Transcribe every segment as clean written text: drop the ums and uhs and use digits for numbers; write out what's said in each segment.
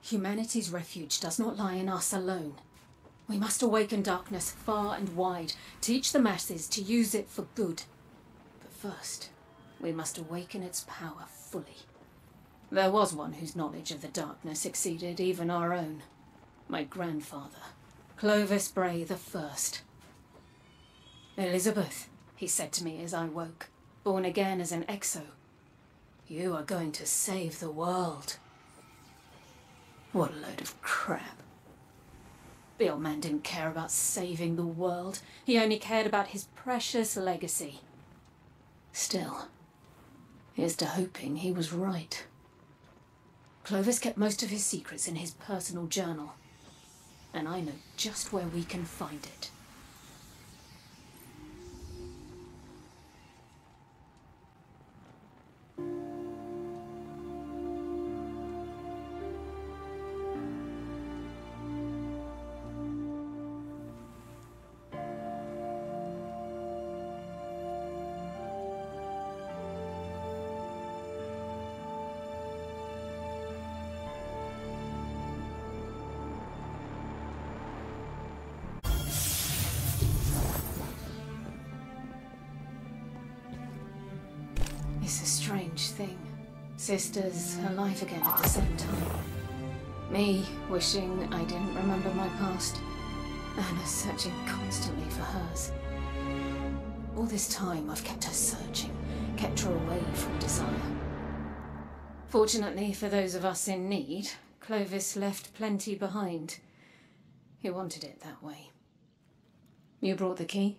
Humanity's refuge does not lie in us alone. We must awaken darkness far and wide, teach the masses to use it for good. But first, we must awaken its power fully. There was one whose knowledge of the darkness exceeded even our own. My grandfather, Clovis Bray the First. "Elizabeth," he said to me as I woke, born again as an Exo, "you are going to save the world." What a load of crap. The old man didn't care about saving the world. He only cared about his precious legacy. Still, here's to hoping he was right. Clovis kept most of his secrets in his personal journal, and I know just where we can find it. It's a strange thing. Sisters alive again at the same time. Me wishing I didn't remember my past. Anna searching constantly for hers. All this time I've kept her searching, kept her away from desire. Fortunately for those of us in need, Clovis left plenty behind. He wanted it that way. You brought the key?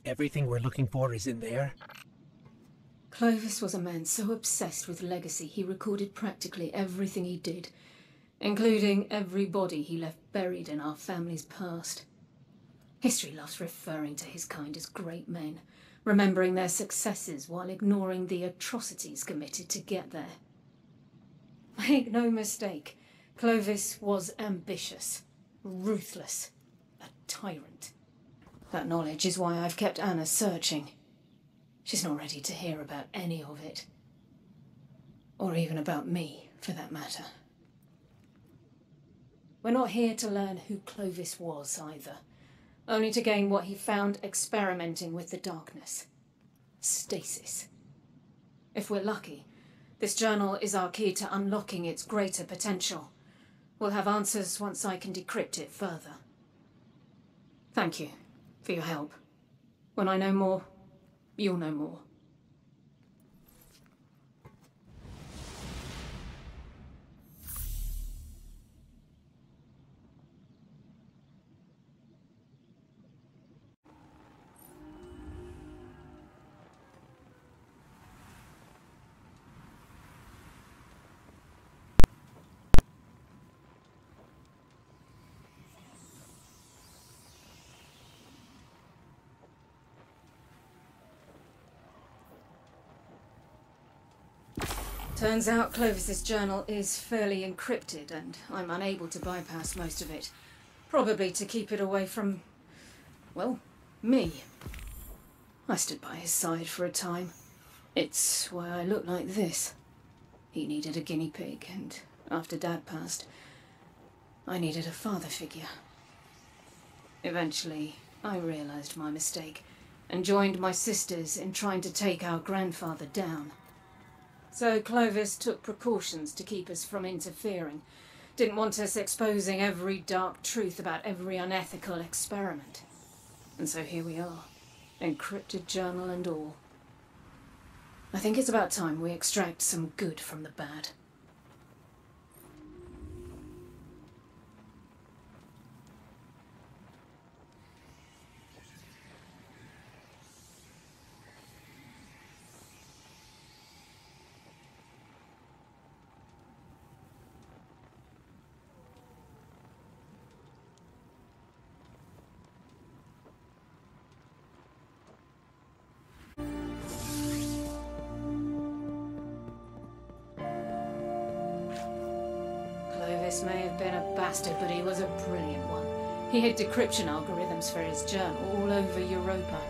Everything we're looking for is in there? Clovis was a man so obsessed with legacy he recorded practically everything he did, including every body he left buried in our family's past. History loves referring to his kind as great men, remembering their successes while ignoring the atrocities committed to get there. Make no mistake, Clovis was ambitious, ruthless, a tyrant. That knowledge is why I've kept Anna searching. She's not ready to hear about any of it. Or even about me, for that matter. We're not here to learn who Clovis was, either. Only to gain what he found experimenting with the darkness. Stasis. If we're lucky, this journal is our key to unlocking its greater potential. We'll have answers once I can decrypt it further. Thank you for your help. When I know more, you'll know more. Turns out Clovis's journal is fairly encrypted, and I'm unable to bypass most of it. Probably to keep it away from, well, me. I stood by his side for a time. It's why I look like this. He needed a guinea pig, and after Dad passed, I needed a father figure. Eventually, I realized my mistake, and joined my sisters in trying to take our grandfather down. So Clovis took precautions to keep us from interfering. Didn't want us exposing every dark truth about every unethical experiment. And so here we are, encrypted journal and all. I think it's about time we extract some good from the bad. Clovis may have been a bastard, but he was a brilliant one. He hid decryption algorithms for his journal all over Europa.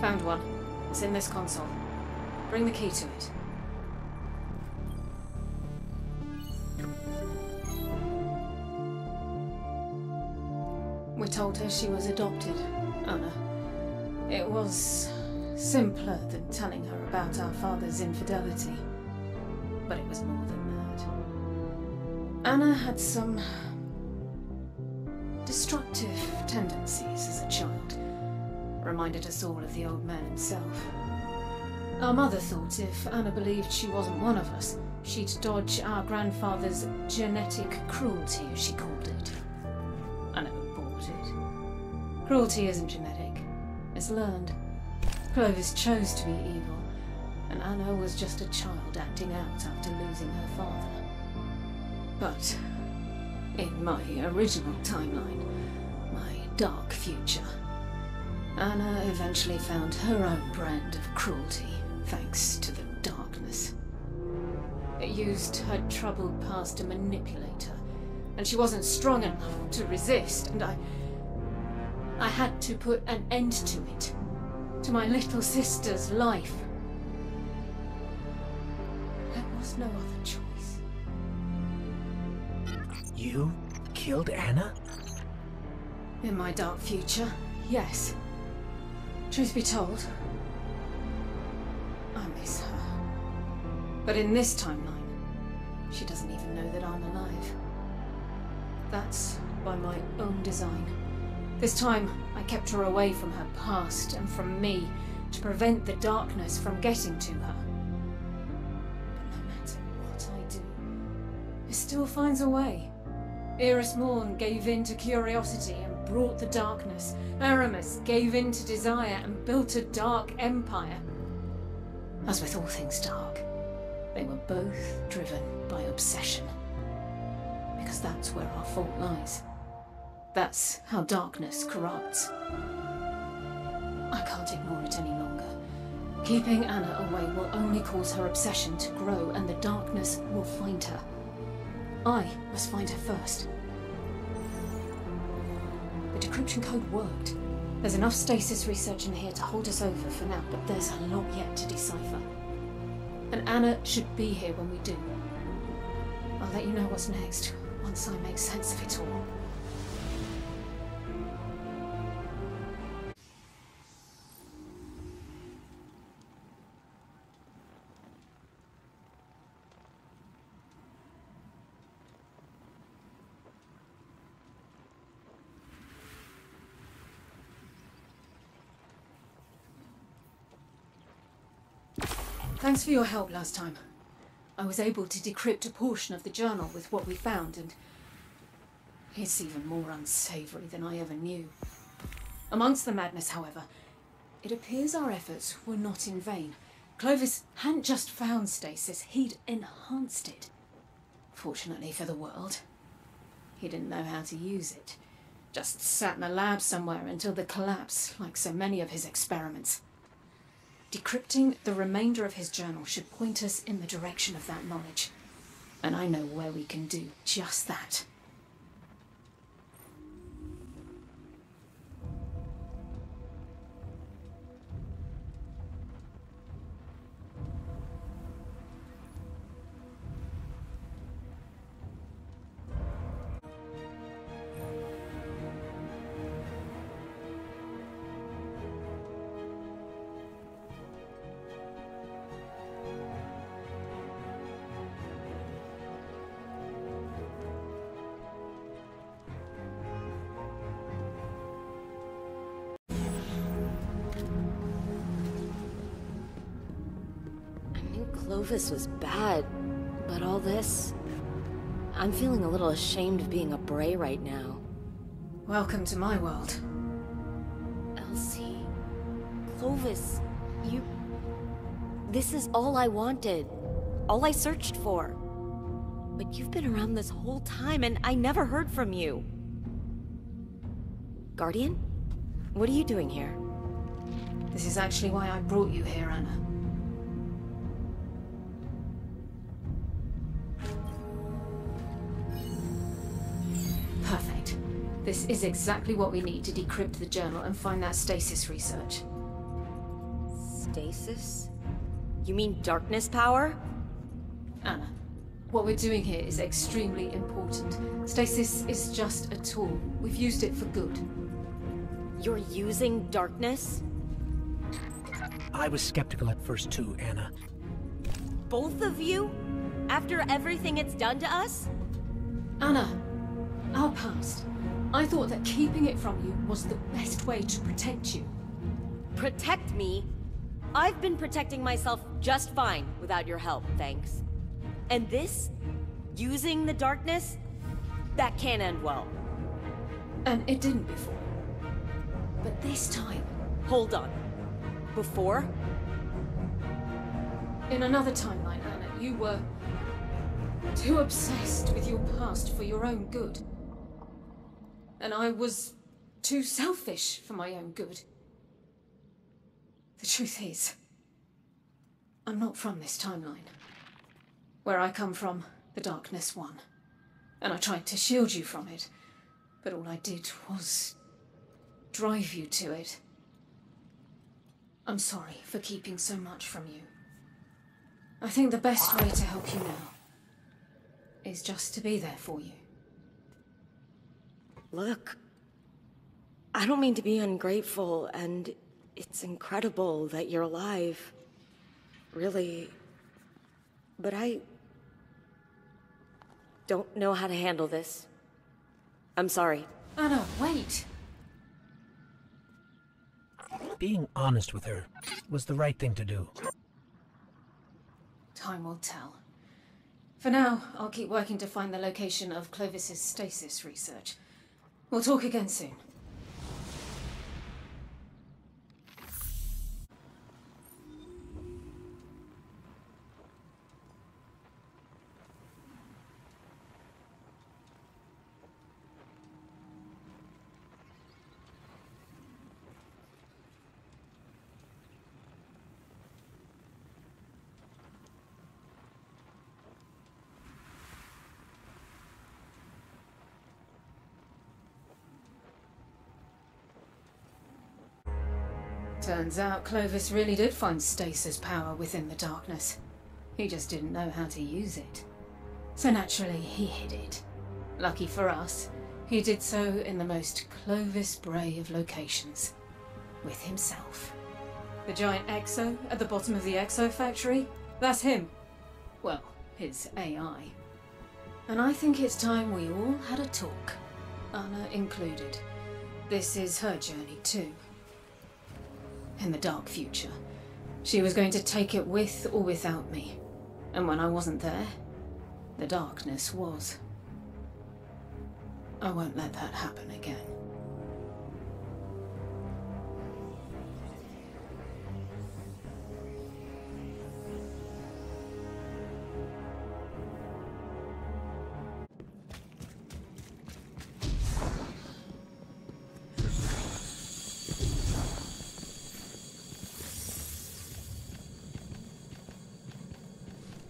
Found one. It's in this console. Bring the key to it. We told her she was adopted, Anna. It was simpler than telling her about our father's infidelity. But it was more than that. Anna had some destructive tendencies as a child. Reminded us all of the old man himself. Our mother thought if Anna believed she wasn't one of us, she'd dodge our grandfather's genetic cruelty, as she called it. I never bought it. Cruelty isn't genetic. It's learned. Clovis chose to be evil, and Anna was just a child acting out after losing her father. But in my original timeline, my dark future, Anna eventually found her own brand of cruelty, thanks to the darkness. It used her troubled past to manipulate her, and she wasn't strong enough to resist, and I had to put an end to it, to my little sister's life. There was no other choice. You killed Anna? In my dark future, yes. Truth be told, I miss her. But in this timeline, she doesn't even know that I'm alive. That's by my own design. This time, I kept her away from her past and from me to prevent the darkness from getting to her. But no matter what I do, it still finds a way. Eris Morn gave in to curiosity and brought the darkness. Aramis gave in to desire and built a dark empire. As with all things dark, they were both driven by obsession. Because that's where our fault lies. That's how darkness corrupts. I can't ignore it any longer. Keeping Anna away will only cause her obsession to grow, and the darkness will find her. I must find her first. The decryption code worked. There's enough stasis research in here to hold us over for now, but there's a lot yet to decipher. And Anna should be here when we do. I'll let you know what's next, once I make sense of it all. Thanks for your help last time. I was able to decrypt a portion of the journal with what we found, and it's even more unsavory than I ever knew. Amongst the madness, however, it appears our efforts were not in vain. Clovis hadn't just found stasis, he'd enhanced it. Fortunately for the world, he didn't know how to use it. Just sat in a lab somewhere until the collapse, like so many of his experiments. Decrypting the remainder of his journal should point us in the direction of that knowledge. And I know where we can do just that. Clovis was bad, but all this... I'm feeling a little ashamed of being a Bray right now. Welcome to my world. Elsie... Clovis... you... This is all I wanted. All I searched for. But you've been around this whole time and I never heard from you. Guardian? What are you doing here? This is actually why I brought you here, Anna. Perfect. This is exactly what we need to decrypt the journal and find that stasis research. Stasis? You mean darkness power? Anna, what we're doing here is extremely important. Stasis is just a tool. We've used it for good. You're using darkness? I was skeptical at first too, Anna. Both of you? After everything it's done to us? Anna, our past. I thought that keeping it from you was the best way to protect you. Protect me? I've been protecting myself just fine without your help, thanks. And this? Using the darkness? That can't end well. And it didn't before. But this time... Hold on. Before? In another timeline, Anna, you were... too obsessed with your past for your own good. And I was too selfish for my own good. The truth is, I'm not from this timeline. Where I come from, the darkness won. And I tried to shield you from it, but all I did was drive you to it. I'm sorry for keeping so much from you. I think the best way to help you now is just to be there for you. Look, I don't mean to be ungrateful, and it's incredible that you're alive. Really. But I don't know how to handle this. I'm sorry. Anna, wait! Being honest with her was the right thing to do. Time will tell. For now, I'll keep working to find the location of Clovis's stasis research. We'll talk again soon. Turns out Clovis really did find stasis power within the darkness. He just didn't know how to use it. So naturally, he hid it. Lucky for us, he did so in the most Clovis Bray of locations. With himself. The giant Exo at the bottom of the Exo factory? That's him. Well, his AI. And I think it's time we all had a talk. Anna included. This is her journey too. In the dark future. She was going to take it with or without me. And when I wasn't there, the darkness was. I won't let that happen again.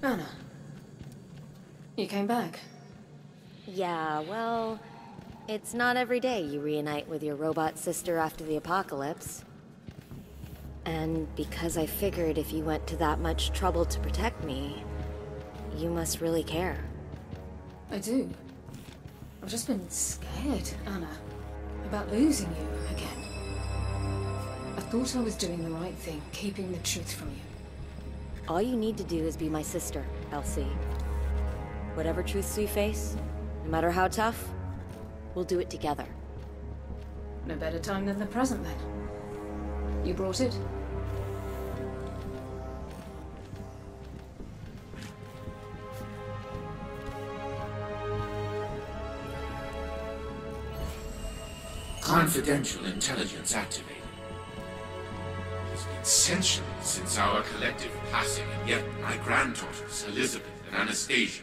Anna, you came back. Yeah, well, it's not every day you reunite with your robot sister after the apocalypse. And because I figured if you went to that much trouble to protect me, you must really care. I do. I've just been scared, Anna, about losing you again. I thought I was doing the right thing, keeping the truth from you. All you need to do is be my sister, Elsie. Whatever truths we face, no matter how tough, we'll do it together. No better time than the present, then. You brought it? Confidential intelligence activated. It's been centuries since our collective passing, and yet my granddaughters, Elizabeth and Anastasia,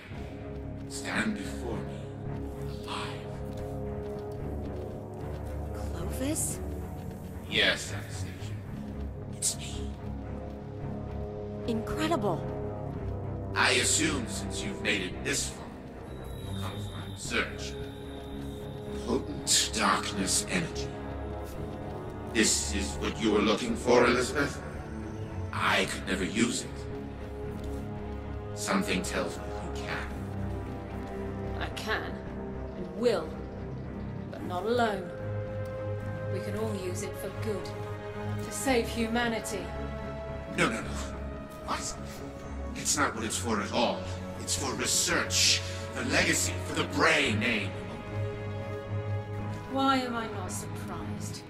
stand before me, alive. Clovis? Yes, Anastasia. It's me. Incredible. I assume since you've made it this far, you've come for my research. Potent darkness energy. This is what you were looking for, Elizabeth? I could never use it. Something tells me you can. I can, and will, but not alone. We can all use it for good, to save humanity. No. What? It's not what it's for at all. It's for research, for legacy, for the Bray name. Why am I not surprised?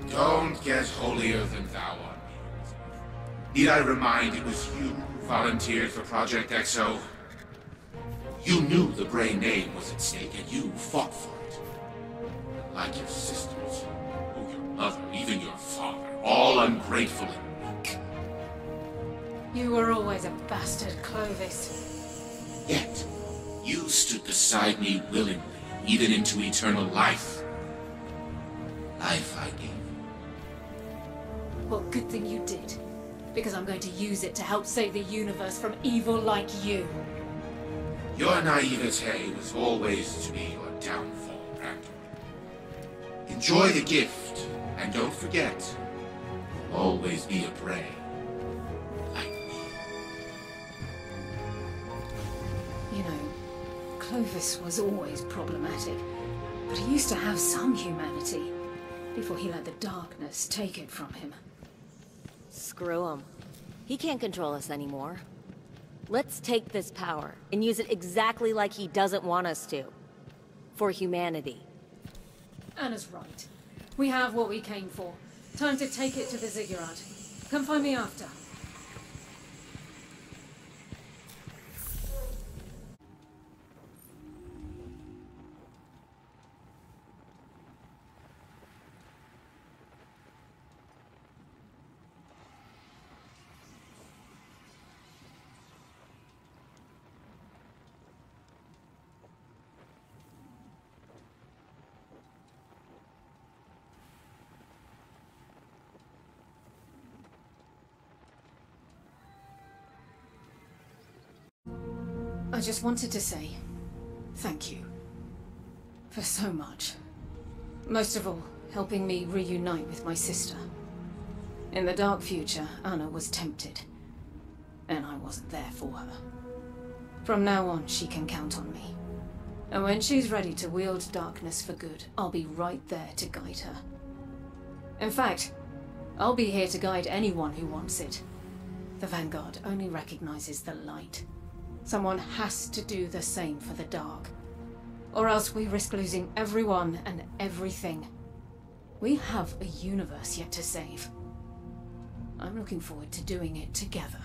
Don't get holier than thou on me. Need I remind it was you who volunteered for Project Exo? You knew the Bray name was at stake and you fought for it. Like your sisters, or your mother, even your father, all ungrateful and weak. You were always a bastard, Clovis. Yet, you stood beside me willingly, even into eternal life. Life I gave you. Well, good thing you did. Because I'm going to use it to help save the universe from evil like you. Your naivete was always to be your downfall, Brandon. Enjoy the gift, and don't forget, you'll always be a Bray. Like me. You know, Clovis was always problematic, but he used to have some humanity, before he let the darkness take it from him. Screw him. He can't control us anymore. Let's take this power and use it exactly like he doesn't want us to. For humanity. Anna's right. We have what we came for. Time to take it to the ziggurat. Come find me after. I just wanted to say thank you for so much. Most of all, helping me reunite with my sister. In the dark future, Anna was tempted, and I wasn't there for her. From now on, she can count on me. And when she's ready to wield darkness for good, I'll be right there to guide her. In fact, I'll be here to guide anyone who wants it. The Vanguard only recognizes the light. Someone has to do the same for the dark. Or else we risk losing everyone and everything. We have a universe yet to save. I'm looking forward to doing it together.